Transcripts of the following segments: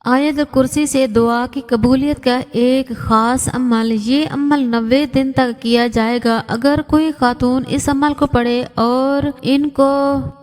आयत कुर्सी से दुआ की कबूलियत का एक ख़ास अमल, ये अमल 90 दिन तक किया जाएगा। अगर कोई खातून इस अमल को पढ़े और इनको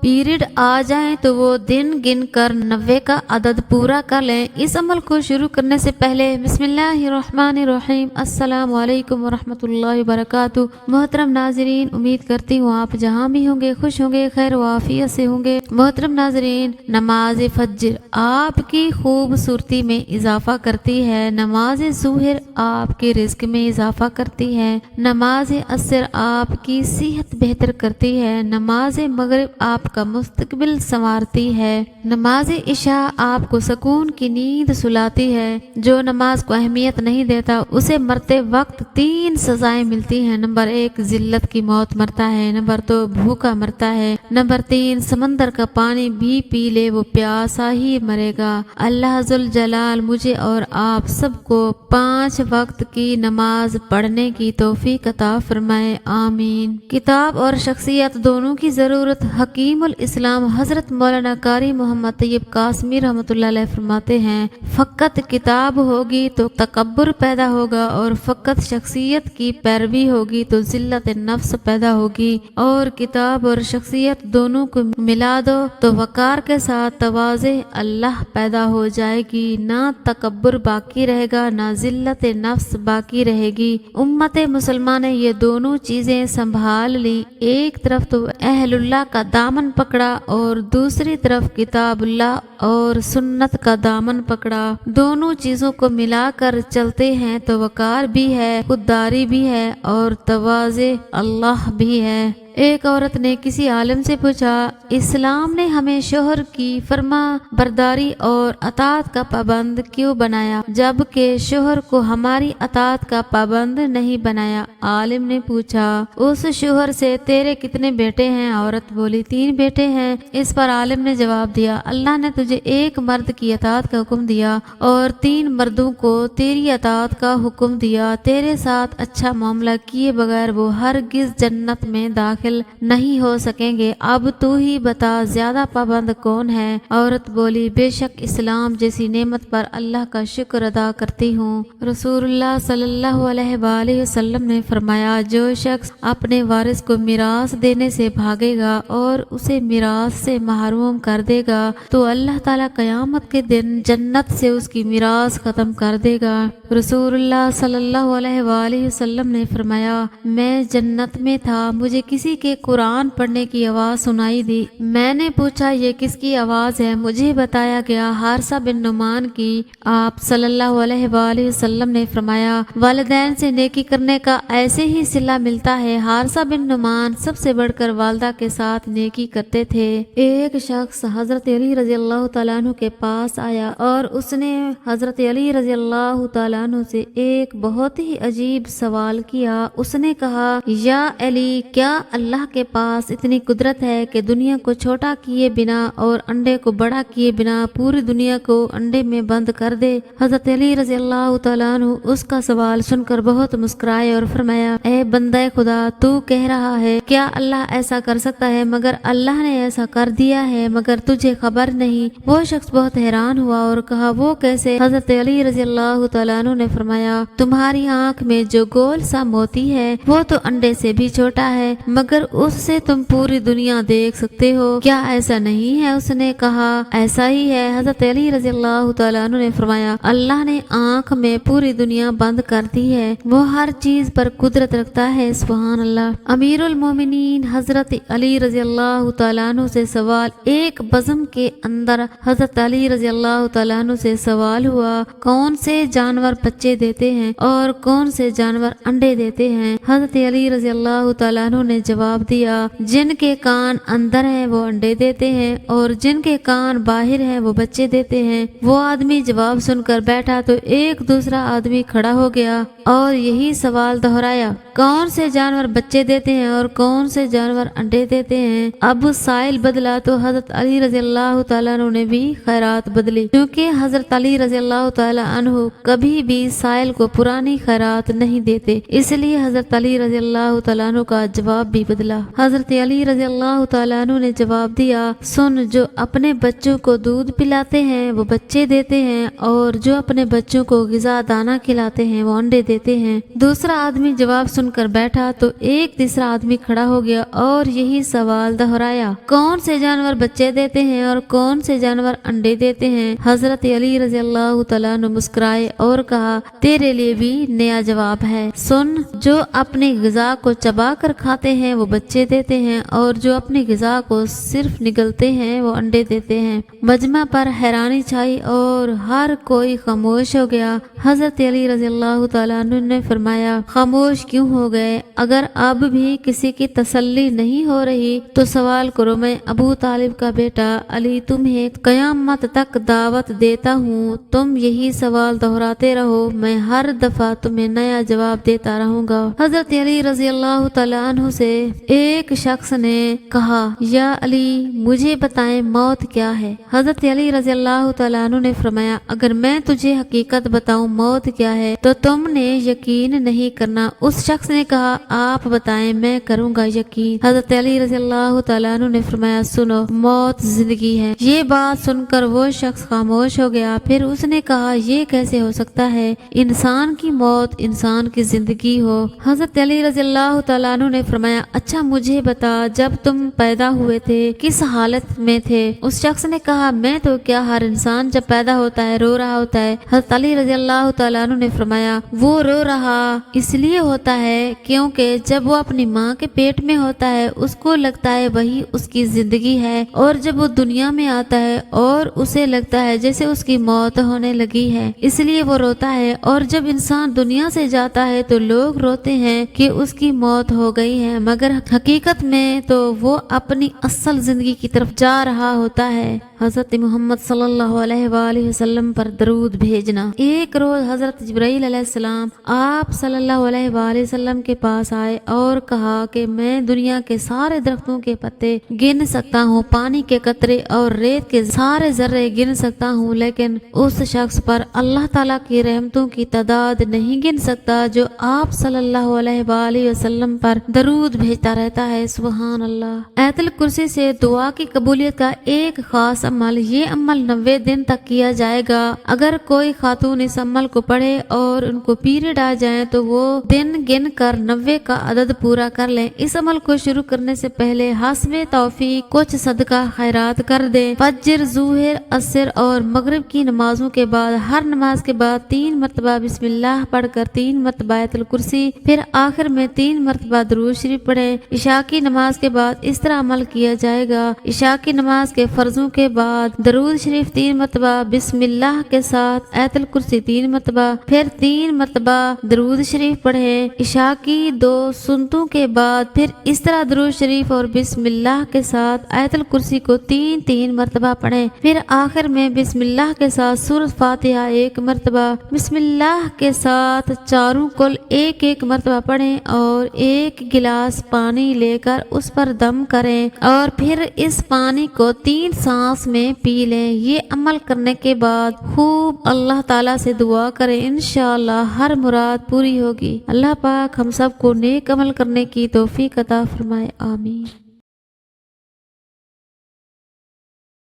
पीरियड आ जाए तो वो दिन गिन कर 90 का अदद पूरा कर लें। इस अमल को शुरू करने से पहले बिस्मिल्लाहिर्रहमानिर्रहीम, अस्सलामु अलैकुम वरहमतुल्लाहि वबरकातुहू। मोहतरम नाजरीन, उम्मीद करती हूँ आप जहाँ भी होंगे खुश होंगे, खैर वाफियत से होंगे। मोहतरम नाजरीन, नमाज फज्र आपकी खूबसूरती में इजाफा करती है। नमाज ज़ुहर आपके रिस्क में इजाफा करती है। नमाज असर आपकी सेहत बेहतर करती है। नमाज मगरिब आपका मुस्तकबिल संवारती है। नमाज इशा आपको सुकून की नींद सुलाती है। जो नमाज को अहमियत नहीं देता उसे मरते वक्त 3 सजाएं मिलती हैं। नंबर 1 जिल्लत की मौत मरता है। नंबर 2 भूखा मरता है। नंबर 3 समंदर का पानी भी पी ले वो प्यासा ही मरेगा। अल्लाह जुल जलाल मुझे और आप सबको 5 वक्त की नमाज पढ़ने की तौफीक अता फरमाए, आमीन। किताब और शख्सियत दोनों की ज़रूरत। हकीमुल इस्लाम हज़रत मौलाना कारी मोहम्मद तैयब कासमी रहमतुल्लाह अलैह फरमाते हैं, फ़कत किताब होगी तो तकब्बुर पैदा होगा और फ़कत शख्सियत की पैरवी होगी तो ज़िल्लत नफ्स पैदा होगी। और किताब और शख्सियत दोनों को मिला दो तो वकार के साथ तवाज़े अल्लाह पैदा हो जाएगी। ना तकब्बुर बाकी रहेगा, ना ज़िल्लत नफ्स बाकी रहेगी। उम्मत मुसलमान ने ये दोनों चीज़ें संभाल ली। एक तरफ तो अहलुल्लाह का दामन पकड़ा और दूसरी तरफ किताबुल्लाह और सुन्नत का दामन पकड़ा। दोनों चीज़ों को मिलाकर चलते हैं तो वकार भी है, खुददारी भी है और तवाज़े अल्लाह भी है। एक औरत ने किसी आलिम से पूछा, इस्लाम ने हमें शोहर की फरमा बरदारी और अतात का पाबंद क्यों बनाया, जबकि शोहर को हमारी अतात का पाबंद नहीं बनाया। आलिम ने पूछा, उस शोहर से तेरे कितने बेटे हैं? औरत बोली, 3 बेटे हैं। इस पर आलिम ने जवाब दिया, अल्लाह ने तुझे एक मर्द की अतात का हुक्म दिया और 3 मर्दों को तेरी अतात का हुक्म दिया। तेरे साथ अच्छा मामला किए बगैर वो हरगिज जन्नत में दाखिल नहीं हो सकेंगे। अब तू ही बता, ज्यादा पाबंद कौन है? औरत बोली, बेशक इस्लाम जैसी नेमत पर अल्लाह का शुक्र अदा करती हूँ। रसूलुल्लाह सल्लल्लाहु अलैहि वसल्लम ने फरमाया, जो शख्स अपने वारिस को मिरास देने से भागेगा और उसे मिरास से महरूम कर देगा तो अल्लाह ताला कयामत के दिन जन्नत से उसकी मिरास खत्म कर देगा। रसूलुल्लाह सल्लल्लाहु अलैहि वसल्लम ने फरमाया, मैं जन्नत में था, मुझे किसी के कुरान पढ़ने की आवाज सुनाई दी। मैंने पूछा, ये किसकी आवाज है? मुझे बताया गया, हारिसा बिन नुमान की। आप सल्लल्लाहु अलैहि वसल्लम ने फरमाया, वालिदैन से नेकी करने का ऐसे ही सिला मिलता है। हारिसा बिन नुमान सबसे बढ़कर वालदा के साथ नेकी करते थे। एक शख्स हजरत अली रजी अल्लाह तआला अन्हु के पास आया और उसने हजरत अली रजी अल्लाह तआला अन्हु से एक बहुत ही अजीब सवाल किया। उसने कहा, या अली, क्या अल्लाह के पास इतनी कुदरत है कि दुनिया को छोटा किए बिना और अंडे को बड़ा किए बिना पूरी दुनिया को अंडे में बंद कर दे? हजरत अली रज़ी अल्लाह तआला अन्हु उसका सवाल सुनकर बहुत मुस्कुराए और फरमाया, ए बंदे खुदा, तू कह रहा है क्या अल्लाह ऐसा कर सकता है? मगर अल्लाह ने ऐसा कर दिया है, मगर तुझे खबर नहीं। वो शख्स बहुत हैरान हुआ और कहा, वो कैसे? हजरत अली रज़ी अल्लाह तआला अन्हु ने फरमाया, तुम्हारी आँख में जो गोल सा मोती है वो तो अंडे से भी छोटा है, मगर उससे तुम पूरी दुनिया देख सकते हो, क्या ऐसा नहीं है? उसने कहा, ऐसा ही है। हजरत अली रज़ी अल्लाह तआला अन्हु ने फरमाया, अल्लाह ने आँख में पूरी दुनिया बंद कर दी है, वो हर चीज पर कुदरत रखता है। सुभान अल्लाह। अमीरुल मोमिनीन हजरत अली रज़ी अल्लाह तआला अन्हु से सवाल। एक बज़म के अंदर हजरत अली रज़ी अल्लाह तआला अन्हु से सवाल हुआ, कौन से जानवर बच्चे देते हैं और कौन से जानवर अंडे देते हैं? हजरत अली रज़ी अल्लाह तआला अन्हु ने जवाब दिया, जिनके कान अंदर हैं वो अंडे देते हैं और जिनके कान बाहर हैं वो बच्चे देते हैं। वो आदमी जवाब सुनकर बैठा तो एक दूसरा आदमी खड़ा हो गया اور یہی سوال دہرایا، کون سے جانور بچے دیتے ہیں اور کون سے جانور انڈے دیتے ہیں؟ اب سائل بدلا تو حضرت علی رضی اللہ تعالیٰ عنہ نے بھی خیرات بدلی، کیونکہ حضرت علی رضی اللہ تعالیٰ عنہ کبھی بھی سائل کو پرانی خیرات نہیں دیتے، اس لیے حضرت علی رضی اللہ تعالیٰ عنہ کا جواب بھی بدلا۔ حضرت علی رضی اللہ تعالیٰ عنہ نے جواب دیا، سن، جو اپنے بچوں کو دودھ پلاتے ہیں وہ بچے دیتے ہیں، اور جو اپنے بچوں کو غذا دانہ کھلاتے ہیں وہ انڈے دیتے ہیں۔ دوسرا آدمی جواب سن کر بیٹھا تو ایک تیسرا آدمی کھڑا ہو گیا اور یہی سوال دہرایا، کون سے جانور بچے دیتے ہیں اور کون سے جانور انڈے دیتے ہیں؟ حضرت علی رضی اللہ تعالیٰ عنہ مسکرائے اور کہا، تیرے لیے بھی نیا جواب ہے، سن، جو اپنی غذا کو چبا کر کھاتے ہیں وہ بچے دیتے ہیں، اور جو اپنی غذا کو صرف نگلتے ہیں وہ انڈے دیتے ہیں۔ مجمع پر حیرانی چھائی اور ہر کوئی خاموش ہو گیا۔ حضرت علی رضی اللہ تعالیٰ عنہ نے فرمایا، خاموش کیوں ہو گئے؟ اگر اب بھی کسی کی تسلی نہیں ہو رہی تو سوال کرو، میں ابو طالب کا بیٹا علی تمہیں قیامت تک دعوت دیتا ہوں، تم یہی سوال دہراتے رہو، میں ہر دفعہ تمہیں نیا جواب دیتا رہوں گا۔ حضرت علی رضی اللہ تعالیٰ عنہ سے ایک شخص نے کہا، یا علی، مجھے بتائیں موت کیا ہے؟ حضرت علی رضی اللہ تعالیٰ عنہ نے فرمایا، اگر میں تجھے حقیقت بتاؤں موت کیا ہے تو تم نے یقین نہیں کرنا۔ اس شخص نے کہا، آپ بتائیں، میں کروں گا یقین۔ حضرت علی رضی اللہ تعالیٰ عنہ نے فرمایا، سنو، موت زندگی ہے۔ یہ بات سن کر وہ شخص خاموش ہو گیا۔ پھر اس نے کہا، یہ کیسے ہو سکتا ہے انسان کی موت انسان کی زندگی ہو؟ حضرت علی رضی اللہ تعالیٰ عنہ نے فرمایا، اچھا مجھے بتا، جب تم پیدا ہوئے تھے کس حالت میں تھے؟ اس شخص نے کہا، میں تو کیا، ہر انسان جب پیدا ہوتا ہے رو رہا ہوتا ہے۔ حضرت علی رضی اللہ تعالیٰ عنہ نے فرمایا، وہ رو رہا اس لیے ہوتا ہے کیونکہ جب وہ اپنی ماں کے پیٹ میں ہوتا ہے اس کو لگتا ہے وہی اس کی زندگی ہے، اور جب وہ دنیا میں آتا ہے اور اسے لگتا ہے جیسے اس کی موت ہونے لگی ہے، اس لیے وہ روتا ہے۔ اور جب انسان دنیا سے جاتا ہے تو لوگ روتے ہیں کہ اس کی موت ہو گئی ہے، مگر حقیقت میں تو وہ اپنی اصل زندگی کی طرف جا رہا ہوتا ہے۔ حضرت محمد صلی اللہ علیہ وآلہ وسلم پر درود بھیجنا۔ ایک روز حضرت جبرائیل علیہ السلام آپ صلی اللہ علیہ وآلہ وسلم کے پاس آئے اور کہا کہ میں دنیا کے سارے درختوں کے پتے گن سکتا ہوں، پانی کے قطرے اور ریت کے سارے ذرے گن سکتا ہوں، لیکن اس شخص پر اللہ تعالیٰ کی رحمتوں کی تعداد نہیں گن سکتا جو آپ صلی اللہ علیہ وآلہ وسلم پر درود بھیجتا رہتا ہے۔ سبحان اللہ۔ آیت الکرسی سے دعا کی قبولیت کا ایک خاص عمل، یہ عمل 90 دن تک کیا جائے گا۔ اگر کوئی خاتون اس عمل کو پڑھے اور ان کو پیریڈ آ جائیں تو وہ دن گن کر 90 کا عدد پورا کر لیں۔ اس عمل کو شروع کرنے سے پہلے حسب توفیق کچھ صدقہ خیرات کر دیں۔ فجر، ظہر، عصر اور مغرب کی نمازوں کے بعد ہر نماز کے بعد 3 مرتبہ بسم اللہ پڑھ کر 3 مرتبہ آیت الکرسی، پھر آخر میں 3 مرتبہ درود شریف پڑھیں۔ عشاء کی نماز کے بعد اس طرح عمل کیا جائے گا، عشاء کی نماز کے فرضوں کے بعد درود شریف 3 مرتبہ، بسم اللہ کے ساتھ آیت الکرسی 3 مرتبہ، پھر 3 مرتبہ درود شریف پڑھیں۔ عشاء کی 2 سنتوں کے بعد پھر اس طرح درود شریف اور بسم اللہ کے ساتھ آیت الکرسی کو 3 مرتبہ پڑھیں، پھر آخر میں بسم اللہ کے ساتھ سورۃ فاتحہ 1 مرتبہ، بسم اللہ کے ساتھ چاروں کل 1 مرتبہ پڑھیں اور 1 گلاس پانی لے کر اس پر دم کریں اور پھر اس پانی کو 3 سانس میں پی لیں۔ یہ عمل کرنے کے بعد خوب اللہ تعالیٰ سے دعا کریں، انشاءاللہ ہر مراد پوری ہوگی۔ اللہ پاک ہم سب کو نیک عمل کرنے کی توفیق عطا فرمائے، آمین۔